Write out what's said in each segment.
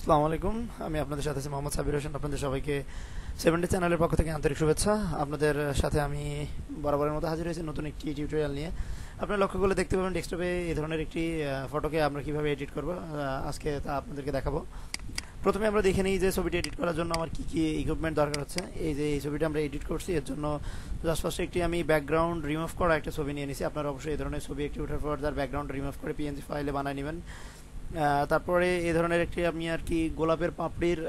আসসালামু আলাইকুম। আমি আপনাদের সাথে আছি মোহাম্মদ সাবির হোসেন। আপনাদের সবাইকে 70 চ্যানেলের পক্ষ থেকে আন্তরিক শুভেচ্ছা। আপনাদের সাথে আমি বরাবরের মতো হাজির হয়েছি নতুন একটি টিউটোরিয়াল নিয়ে। আপনারা লক্ষ্য করলে দেখতে পাবেন ডেস্কটপে এই ধরনের একটি ফটোকে আমরা কিভাবে এডিট করব, আজকে তা আপনাদেরকে দেখাবো। প্রথমে আমরা দেখে নিই যে ছবিটি এডিট করার জন্য আমার কি কি ইকুইপমেন্ট দরকার হচ্ছে। এই যে এই ছবিটা আমরা এডিট করছি, এর জন্য জাস্ট ফার্স্ট একটি আমি ব্যাকগ্রাউন্ড রিমুভ করা একটা ছবি নিয়ে নিয়েছি। আপনারা অবশ্যই এই ধরনের ছবি একটি ওঠার পর যার ব্যাকগ্রাউন্ড রিমুভ করে পিএনজি ফাইলে বানিয়ে নেবেন। তারপরে এই ধরনের একটি আমি আর কি গোলাপের পাপড়ির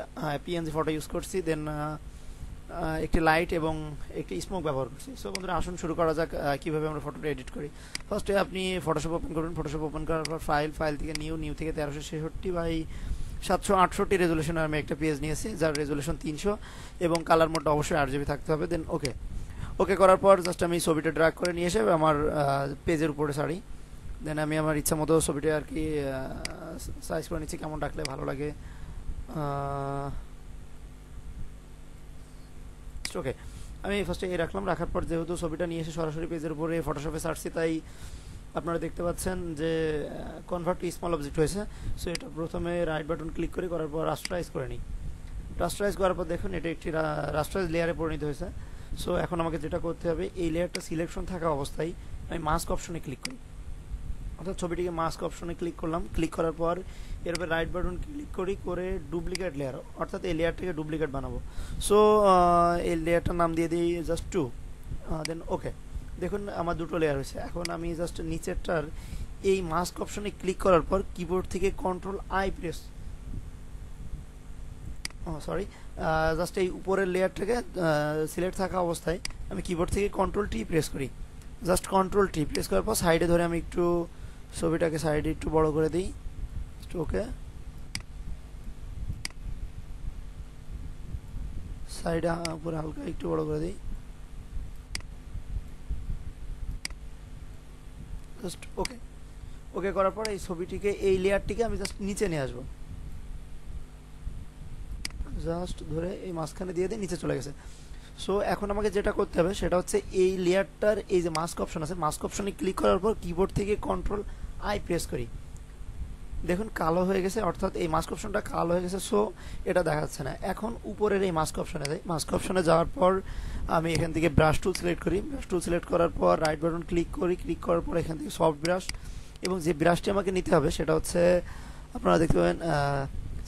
পিএনজি ফটো ইউজ করছি। দেন একটি লাইট এবং একটি স্মোক ব্যবহার করছি। সো বন্ধুরা, আসুন শুরু করা যাক কীভাবে আমরা ফটোটা এডিট করি। ফার্স্টে আপনি ফটোশপ ওপেন করবেন। ফটোশপ ওপেন করার পর ফাইল থেকে নিউ থেকে 1366/768 রেজুলেশনের আমি একটা পেজ নিয়েছি, যার রেজুলেশন 300 এবং কালার মোডটা অবশ্যই RGB থাকতে হবে। দেন ওকে করার পর জাস্ট আমি ছবিটা ড্র্যাগ করে নিয়ে এসে আমার পেজের উপরে ছাড়ি। দেন আমি আমার ইচ্ছা মতো ছবিটা আর কি সাইজ করে নিচ্ছি, কেমন রাখলে ভালো লাগে। ওকে, আমি ফার্স্টে এই রাখলাম। রাখার পর যেহেতু ছবিটা নিয়ে এসে সরাসরি পেজের উপরে ফটোশপে ছাড়ছি, তাই আপনারা দেখতে পাচ্ছেন যে কনভার্ট টু স্মল অবজেক্ট হয়েছে। সো এটা প্রথমে রাইট বাটন ক্লিক করার পর রাস্টারাইজ করে নিই। রাস্টারাইজ করার পর দেখুন এটা একটি রাস্টারাইজ লেয়ারে পরিণত হয়েছে। সো এখন আমাকে যেটা করতে হবে, এই লেয়ারটা সিলেকশন থাকা অবস্থায় আমি মাস্ক অপশনে ক্লিক করি। অর্থাৎ ছবিটিকে মাস্ক অপশনে ক্লিক করলাম। ক্লিক করার পর এরপর রাইট বাটন ক্লিক করে ডুপ্লিকেট লেয়ার, অর্থাৎ এই লেয়ারটাকে ডুপ্লিকেট বানাবো। সো এই লেয়ারটার নাম দিয়ে দিই জাস্ট 2। দেন ওকে, দেখুন আমার দুটো লেয়ার হয়েছে। এখন আমি জাস্ট নিচেরটার এই মাস্ক অপশনে ক্লিক করার পর কিবোর্ড থেকে জাস্ট এই উপরের লেয়ারটাকে সিলেক্ট থাকা অবস্থায় আমি কিবোর্ড থেকে Ctrl T প্রেস করি। জাস্ট Ctrl T প্রেস করার পর সাইডে ধরে আমি একটু ছবিটাকে সাইডে একটু বড় করে দিই। ওকে, সাইডে উপরে হালকা একটু বড় করে দিই। জাস্ট ওকে করার পর এই ছবিটিকে, এই লেয়ারটিকে আমি জাস্ট নিচে নিয়ে আসবো। জাস্ট ধরে এই মাঝখানে দিয়ে দিয়ে নিচে চলে গেছে। সো এখন আমাকে যেটা করতে হবে সেটা হচ্ছে এই লেয়ারটার এই যে মাস্ক অপশন আছে, মাস্ক অপশনে ক্লিক করার পর কিবোর্ড থেকে Ctrl I প্রেস করি। দেখুন কালো হয়ে গেছে, অর্থাৎ এই মাস্ক অপশনটা কালো হয়ে গেছে। সো এটা দেখা যাচ্ছে না। এখন উপরের এই মাস্ক অপশনে যাই। মাস্ক অপশনে যাওয়ার পর আমি এখান থেকে ব্রাশ টুল সিলেক্ট করি। ব্রাশ টুল সিলেক্ট করার পর রাইট বাটন ক্লিক করি। ক্লিক করার পর এখান থেকে সফট ব্রাশ, এবং যে ব্রাশটি আমাকে নিতে হবে সেটা হচ্ছে আপনারা দেখতে পাবেন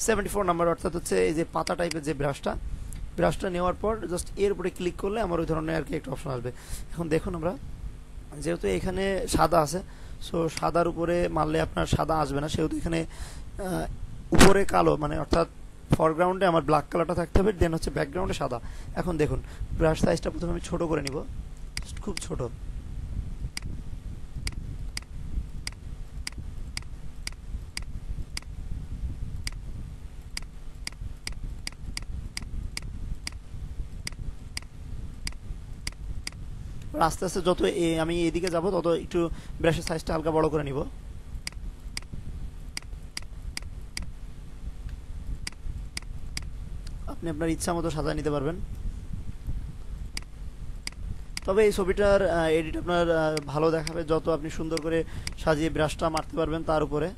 74 নাম্বার, অর্থাৎ হচ্ছে এই যে পাতা টাইপের যে ব্রাশটা নেওয়ার পর জাস্ট এর উপরে ক্লিক করলে আমার ওই ধরনের আর কি একটা অপশন আসবে। এখন দেখুন, আমরা যেহেতু এখানে সাদা আছে, সো সাদার উপরে মারলে আপনার সাদা আসবে না, সেহেতু এখানে উপরে কালো, মানে অর্থাৎ ফরগ্রাউন্ডে আমার ব্ল্যাক কালারটা থাকতে হবে, দেন হচ্ছে ব্যাকগ্রাউন্ডে সাদা। এখন দেখুন ব্রাশ সাইজটা প্রথমে আমি ছোট করে নিব, খুব ছোট। আস্তে আস্তে যত আমি এদিকে যাব তত একটু ব্রাশের সাইজটা হালকা বড় করে নিব। আপনি আপনার ইচ্ছা মতো সাজিয়ে নিতে পারবেন। তবে এই ছবিটার এডিট আপনার ভালো দেখাবে যত আপনি সুন্দর করে সাজিয়ে ব্রাশটা মারতে পারবেন তার উপরে।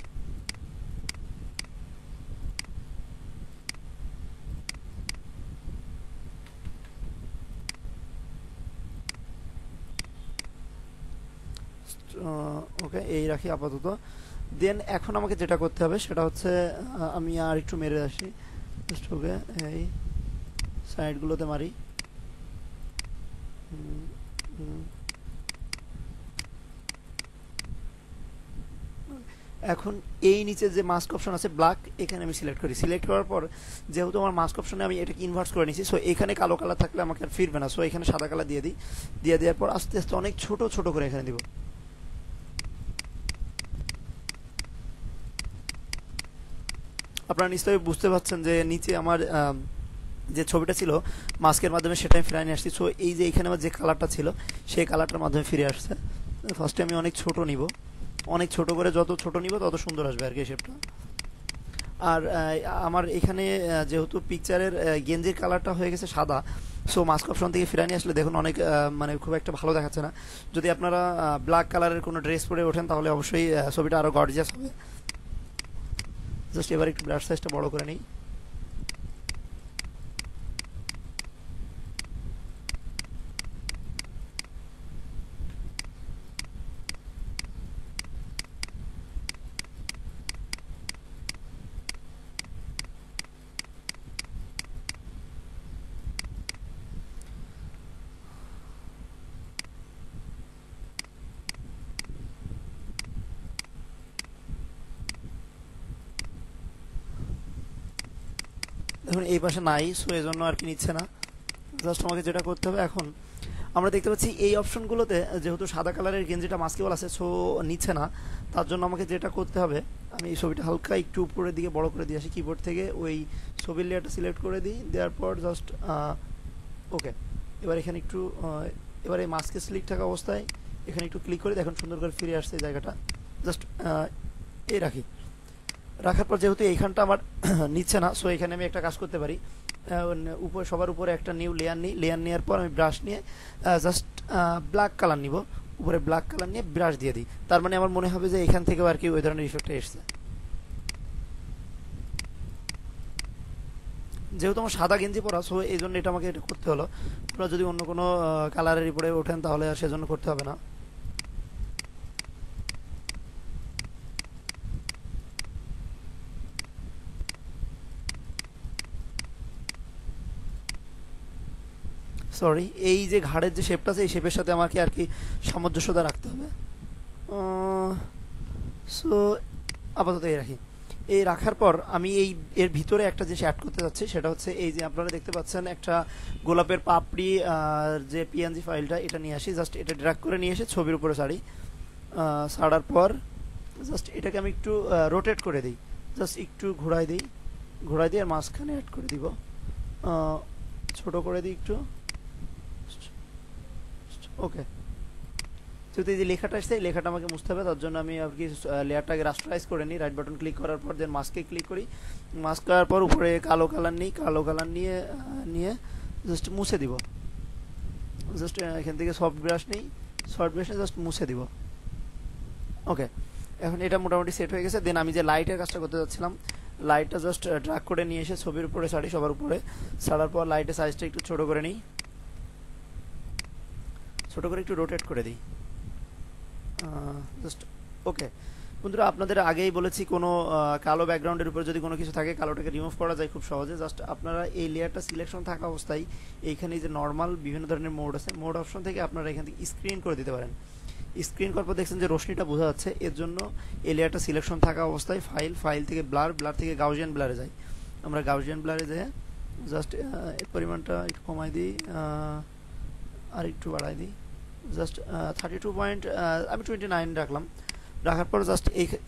ওকে, এই রাখি আপাতত। দেন এখন আমাকে যেটা করতে হবে সেটা হচ্ছে আমি আর একটু মেরে আসি। ওকে, এই সাইডগুলোতে মারি। এখন এই নিচে যে মাস্ক অপশন আছে ব্ল্যাক, এখানে আমি সিলেক্ট করি। সিলেক্ট করার পর যেহেতু আমার মাস্ক অপশনে আমি এটাকে ইনভার্স করে নিয়েছি, সো এখানে কালো কালার থাকলে আমাকে আর ফিরবে না। সো এখানে সাদা কালার দিয়ে দিই। দিয়ে দেওয়ার পর আস্তে আস্তে অনেক ছোট ছোট করে এখানে দিব। আপনারা নিশ্চয়ই বুঝতে পারছেন যে নিচে আমার যে ছবিটা ছিল মাস্কের মাধ্যমে সেটা আমি ফিরে নিয়ে আসছি। সো এই যে এখানে আমার যে কালারটা ছিল সেই কালারটার মাধ্যমে ফিরে আসছে। ফার্স্টে আমি অনেক ছোট নিব, অনেক ছোট করে, যত ছোট নিব তত সুন্দর আসবে আর কি শেপটা। আর আমার এখানে যেহেতু পিকচারের গেঞ্জির কালারটা হয়ে গেছে সাদা, সো মাস্ক অপশন থেকে ফিরে নিয়ে আসলে দেখুন অনেক মানে খুব একটা ভালো দেখাচ্ছে না। যদি আপনারা ব্ল্যাক কালারের কোনো ড্রেস পরে ওঠেন তাহলে অবশ্যই ছবিটা আরও গর্জিয়াস হবে। জাস্ট এবার একটু ব্রাশ সাইজটা বড় করে নিই। এখন এই পাশে নাই, সো এই জন্য আর কি নিচ্ছে না। জাস্ট আমাকে যেটা করতে হবে, এখন আমরা দেখতে পাচ্ছি এই অপশনগুলোতে যেহেতু সাদা কালারের গেঞ্জিটা মাস্কেবল আছে, সো নিচ্ছে না। তার জন্য আমাকে যেটা করতে হবে, আমি এই ছবিটা হালকা একটু উপরের দিকে বড় করে দিয়ে আসি, কিবোর্ড থেকে ওই ছবির লেয়ারটা সিলেক্ট করে দিই, দেওয়ার পর জাস্ট ওকে। এবার এখানে একটু এবার এই মাস্কে সিলেক্ট থাকা অবস্থায় এখানে একটু ক্লিক করে দেখুন সুন্দর করে ফিরে আসছে এই জায়গাটা। জাস্ট এই রাখি, রাখার পর যেহেতু এইখানটা আমার নিচ্ছে না, সো এখানে আমি একটা কাজ করতে পারি, উপরে সবার উপরে একটা নিউ লেয়ার নিই, লেয়ার নেওয়ার পর আমি ব্রাশ নিয়ে জাস্ট ব্ল্যাক কালার নিব, উপরে ব্ল্যাক কালার নিয়ে ব্রাশ দিয়ে দিই। তার মানে আমার মনে হবে যে এখান থেকেও আর কি ওই ধরনের ইফেক্টটা এসছে। যেহেতু আমার সাদা গেঞ্জি পরা, সো এই জন্য এটা আমাকে এটা করতে হলো। আপনারা যদি অন্য কোনো কালারের উপরে ওঠেন তাহলে আর সেজন্য করতে হবে না। সরি, এই যে ঘাড়ের যে শেপটা আছে এই শেপের সাথে আমাকে আর কি সামঞ্জস্যতা রাখতে হবে। সো আপাতত এই রাখি। এই রাখার পর আমি এর ভিতরে একটা জিনিস অ্যাড করতে যাচ্ছি, সেটা হচ্ছে এই যে আপনারা দেখতে পাচ্ছেন একটা গোলাপের পাপড়ি যে পিএনজি ফাইলটা, এটা নিয়ে আসি। জাস্ট এটা ড্র্যাগ করে নিয়ে এসে ছবির উপরে ছাড়ি, ছাড়ার পর জাস্ট এটাকে আমি একটু রোটেট করে দিই, জাস্ট একটু ঘোরাই দিই, ঘোরাই দিয়ে আর মাঝখানে অ্যাড করে দিব, ছোট করে দিই একটু। ওকে, যেহেতু এই যে লেখাটা আসছে এই লেখাটা আমাকে মুছতে হবে, তার জন্য আমি আর কি লেয়ারটাকে রাস্টারাইজ করে নিই, রাইট বাটন ক্লিক করার পর দেন মাস্কে ক্লিক করি, মাস্ক করার পর উপরে কালো কালার নিই, কালো কালার নিয়ে নিয়ে জাস্ট মুছে দিব। জাস্ট এখান থেকে সফট ব্রাশ নিই, সফট ব্রাশ নিয়ে জাস্ট মুছে দিব। ওকে, এখন এটা মোটামুটি সেট হয়ে গেছে। দেন আমি যে লাইটের কাজটা করতে যাচ্ছিলাম, লাইটটা জাস্ট ড্র্যাগ করে নিয়ে এসে ছবির উপরে ছাড়ি, সবার উপরে ছাড়ার পর লাইটের সাইজটা একটু ছোট করে নিই, ছোট করে একটু রোটেট করে দিই, জাস্ট ওকে। বন্ধুরা, আপনাদের আগেই বলেছি কোনো কালো ব্যাকগ্রাউন্ডের উপর যদি কোনো কিছু থাকে কালোটাকে রিমুভ করা যায় খুব সহজে। জাস্ট আপনারা এই লেয়ারটা সিলেকশন থাকা অবস্থায় এইখানে যে নর্মাল বিভিন্ন ধরনের মোড আছে, মোড অপশন থেকে আপনারা এখান থেকে স্ক্রিন করে দিতে পারেন। স্ক্রিন করার পর দেখছেন যে রোশনিটা বোঝা যাচ্ছে, এর জন্য এই লেয়ারটা সিলেকশন থাকা অবস্থায় ফাইল থেকে ব্লার থেকে গাউজিয়ান ব্লারে যাই। আমরা গাউজিয়ান ব্লারে যাই, জাস্ট এর পরিমাণটা একটু কমাই দিই, আর একটু বাড়াই দিই, জাস্ট 32 পয়েন্ট, আমি 29 রাখলাম। রাখার পর জাস্ট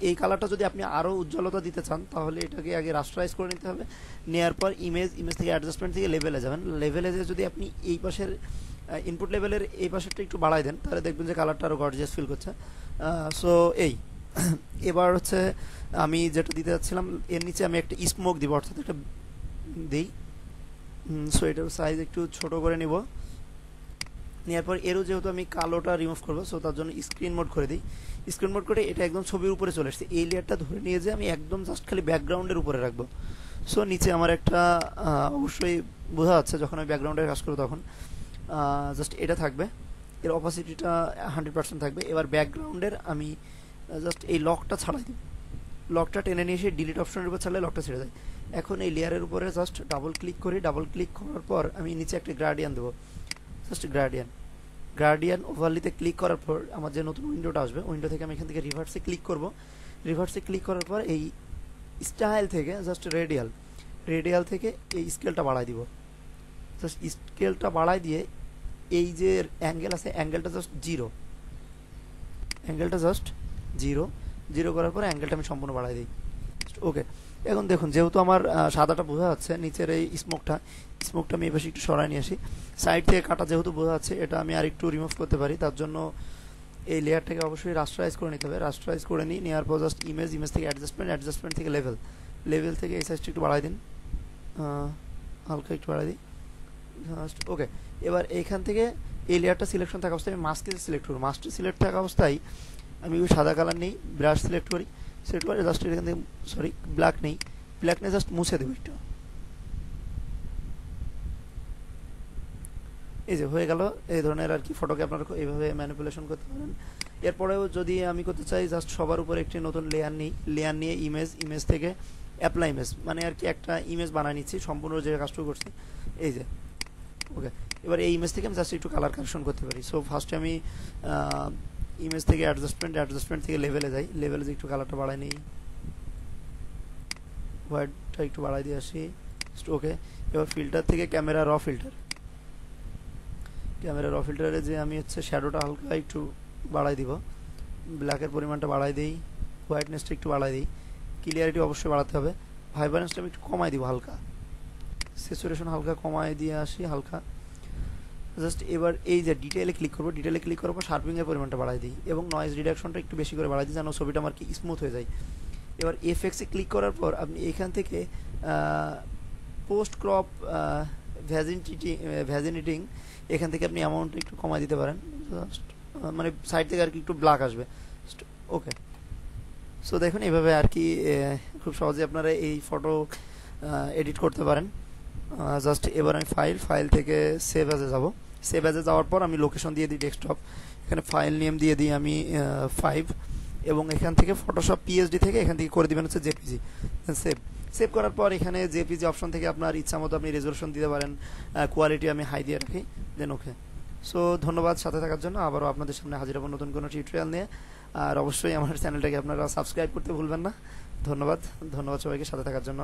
এই কালারটা যদি আপনি আরও উজ্জ্বলতা দিতে চান তাহলে এটাকে আগে রাস্টারাইজ করে নিতে হবে। নেওয়ার পর ইমেজ থেকে অ্যাডজাস্টমেন্ট থেকে লেভেলে যাবেন। লেভেলে যে যদি আপনি এই পাশের ইনপুট লেভেলের এই পাশেরটা একটু বাড়াই দেন তাহলে দেখবেন যে কালারটা আরও গর্জিয়াস ফিল করছে। সো এই এবার হচ্ছে আমি যেটা দিতে যাচ্ছিলাম, এর নিচে আমি একটা স্মোক দিব, অর্থাৎ একটা দিই। সো এটার সাইজ একটু ছোট করে নিব, নেওয়ার পর এরও যেহেতু আমি কালোটা রিমুভ করবো, সো তার জন্য স্ক্রিন মোড করে দিই। স্ক্রিন মোড করে এটা একদম ছবির উপরে চলে আসছে। এই লেয়ারটা ধরে নিয়ে যে আমি একদম জাস্ট খালি ব্যাকগ্রাউন্ডের উপরে রাখবো। সো নিচে আমার একটা অবশ্যই বোঝা যাচ্ছে যখন আমি ব্যাকগ্রাউন্ডের কাজ করবো তখন জাস্ট এটা থাকবে, এর অপাসিটিটা 100% থাকবে। এবার ব্যাকগ্রাউন্ডের আমি জাস্ট এই লকটা ছাড়াই দিব, লকটা টেনে নিয়ে এসে ডিলিট অপশনের উপর ছাড়লে লকটা ছেড়ে যায়। এখন এই লেয়ারের উপরে জাস্ট ডাবল ক্লিক করি, ডাবল ক্লিক করার পর আমি নিচে একটা গ্রাডিয়ান দেবো, জাস্ট গ্রাডিয়ান ওভারলিতে ক্লিক করার পর আমার যে নতুন উইন্ডোটা আসবে, উইন্ডো থেকে আমি এখান থেকে রিভার্সে ক্লিক করব। রিভার্সে ক্লিক করার পর এই স্টাইল থেকে জাস্ট রেডিয়াল থেকে এই স্কেলটা বাড়াই দিব। জাস্ট স্কেলটা বাড়াই দিয়ে এই যে অ্যাঙ্গেল আছে অ্যাঙ্গেলটা জাস্ট জিরো করার পর অ্যাঙ্গেলটা আমি সম্পূর্ণ বাড়াই দিই। ওকে, এখন দেখুন যেহেতু আমার সাদাটা বোঝা যাচ্ছে, নিচের এই স্মোকটা আমি এবার একটু সরাই নিয়ে আসি। সাইড থেকে কাটা যেহেতু বোঝা যাচ্ছে, এটা আমি আর একটু রিমুভ করতে পারি। তার জন্য এই লেয়ারটাকে অবশ্যই রাস্টারাইজ করে নিতে হবে। রাস্টারাইজ করে নিই, নেওয়ার পর জাস্ট ইমেজ থেকে অ্যাডজাস্টমেন্ট থেকে লেভেল থেকে এই সাইজটা একটু বাড়াই দিন, হালকা একটু বাড়াই দিই জাস্ট। ওকে, এবার এইখান থেকে এই লেয়ারটা সিলেকশন থাকা অবস্থায় আমি মাস্কে সিলেক্ট করব। মাস্কে সিলেক্ট থাকা অবস্থায় আমি ওই সাদা কালার নেই, ব্রাশ সিলেক্ট করি, সিলেক্ট করে জাস্ট এখান থেকে ব্ল্যাক নিয়ে জাস্ট মুছে দেবো একটু। এই যে হয়ে গেল। এই ধরনের আর কি ফটোকে আপনারা এইভাবে ম্যানিপুলেশন করতে পারেন। এরপরেও যদি আমি করতে চাই জাস্ট সবার উপরে একটি নতুন লেয়ার নিয়ে ইমেজ থেকে অ্যাপ্লাই ইমেজ, মানে আর কি একটা ইমেজ বানিয়ে নিচ্ছি সম্পূর্ণ যে কাজটা করছি। এই যে ওকে, এবার এই ইমেজ থেকে আমি জাস্ট একটু কালার কারেকশন করতে পারি। সো ফার্স্টে আমি ইমেজ থেকে অ্যাডজাস্টমেন্ট থেকে লেভেলে যাই, লেভেলে যে একটু কালারটা বাড়াই নিই, হোয়াইটটা একটু বাড়াই দিয়ে আসি, ওকে। এবার ফিল্টার থেকে ক্যামেরা র ফিল্টারে যে আমি হচ্ছে শ্যাডোটা হালকা একটু বাড়াই দিব, ব্ল্যাকের পরিমাণটা বাড়াই দিই, হোয়াইটনেসটা একটু বাড়াই দিই, ক্লিয়ারিটি অবশ্যই বাড়াতে হবে, ভাইব্রেন্সটা আমি একটু কমাই দিব হালকা, স্যাচুরেশন হালকা কমাই দিয়ে আসি হালকা। জাস্ট এবার এই যে ডিটেইলে ক্লিক করবো, ডিটেইলে ক্লিক করার পর শার্পিংয়ের পরিমাণটা বাড়াই দিই এবং নয়েজ রিডাকশনটা একটু বেশি করে বাড়াই দিই যেন ছবিটা আমার কি স্মুথ হয়ে যায়। এবার এফএক্সে ক্লিক করার পর আপনি এখান থেকে পোস্ট ক্রপ ভ্যাজিনিটিং এখান থেকে আপনি অ্যামাউন্টটা একটু কমাই দিতে পারেন, জাস্ট মানে সাইড থেকে আর কি একটু ব্ল্যাক আসবে। ওকে, সো দেখুন এইভাবে আর কি খুব সহজে আপনারা এই ফটো এডিট করতে পারেন। জাস্ট এবার আমি ফাইল থেকে সেভ অ্যাজে যাব, সেভ অ্যাজে যাওয়ার পর আমি লোকেশন দিয়ে দিই ডেস্কটপ, এখানে ফাইল নেম দিয়ে দিই আমি 5 এবং এখান থেকে ফটোশপ পিএসডি থেকে এখান থেকে করে দিবেন হচ্ছে জেপিজি। সেভ করার পর এখানে জেপিজি অপশন থেকে আপনার ইচ্ছা মতো আপনি রেজলিউশন দিতে পারেন, কোয়ালিটি আমি হাই দিয়ে রাখি, দেন ওকে। সো ধন্যবাদ সাথে থাকার জন্য, আবারও আপনাদের সামনে হাজির হব নতুন কোনো টিউটোরিয়াল নিয়ে। আর অবশ্যই আমার চ্যানেলটাকে আপনারা সাবস্ক্রাইব করতে ভুলবেন না। ধন্যবাদ সবাইকে সাথে থাকার জন্য।